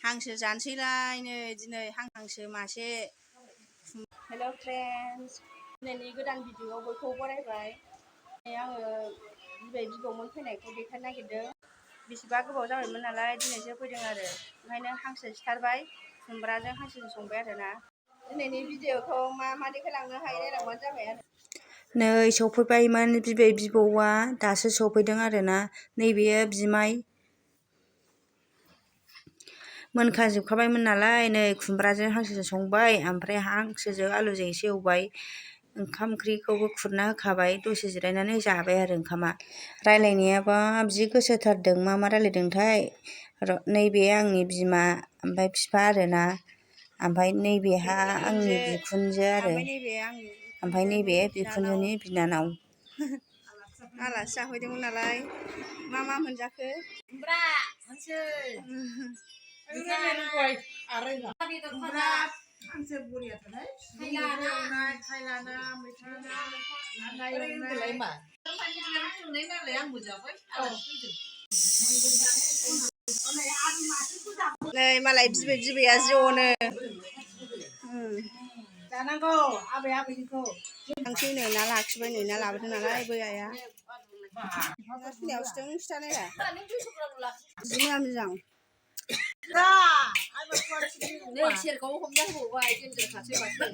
हांसो जानोसैलाय नै दिनै हांसो मासे। हेल' फ्रेन्ड्स, दिनैनि गोदान भिडिअ'आव बयखौबो बरायबाय। आङो बिबै बिबौमोन फैनायखौ देखायनो नागिरदों। बेसेबा गोबाव जाबायमोन नालाय दिनैसो फैदों आरो ओंखायनो हांसो सिथारबाय, खुमब्राजों हांसोजों संबाय आरोना। दिनैनि भिडिअ'खौ मा देखायलांनो हायो नायलांबानो जाबाय आरो। नै सफैबायमोन बिबै बिबौआ, दासो सफैदों आरोना। नैबेयो बिमाय मोनखाजोबखाबायमोन नालाय नै खुमब्राजों हांसोजों संबाय, ओमफ्राय हांसोजों आलुजों एसे एवबाय। ओंखाम ओंख्रिखौबो खुरना होखाबाय, दसे जिरायनानै जाबाय आरो ओंखामा। रायलायनायाबा जि गोसोथारदों, मा रायलायदोंथाय। नैबे आंनि बिमा ओमफ्राय बिफा आरोना, ओमफ्राय नैबेहा आंनि बिखुनजो आरो, ओमफ्राय नैबे बिखुनजोनि बिनानाव। आलासि जाफैदोंमोन नालाय। मा मोनजाखो? खुमब्रा, हांसो, हांसो बरियाथारहाय। खायला ना, मैथा ना, ना एवनाय। नै मालाय बिबैया ज'नो जानांगौ आबैनिखौ। थांसैनो ना लाखिबाय, ना लाबोदों नालाय बै आइया। ना सुनायाव सिथानायरा जि मोजां। सेरखौ हमना होबावबाय, गेजेरखासै माथो।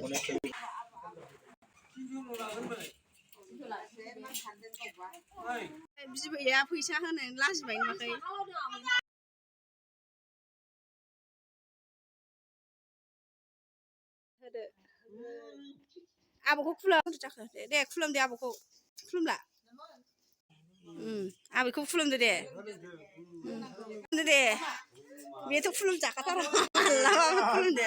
बिबैया फैसा होनो लाजिबाय नुवाखै। होदो आबौखौ खुलुम जाखो दे खुलुमदे आबौखौ खुलुमला। आबैखौ खुलुमदो दे। दे बेथ' खुलुम जाखाथारा मालाबाबो खुलुमदो।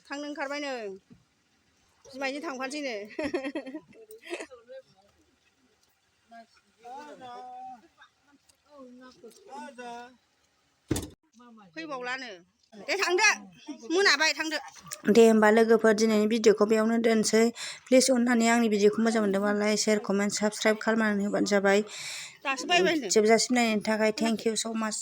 थांनो ओंखारबायनो बिमायजों थांफानोसैनो। फैबावलानो दे थांदो, मोनाबाय थांदो। दे होमबा लोगोफोर, दिनैनि भिडिअ'खौ बेयावनो दोनसै। प्लिज अननानै आंनि भिडिअ'खौ मोजां मोनदोंबा लाइक, शेयार, कमेन्ट, साबस्क्राइब खालामनानै होबानो जाबाय। जोबजासिम नायनायनि थाखाय थेंक इउ स' माच।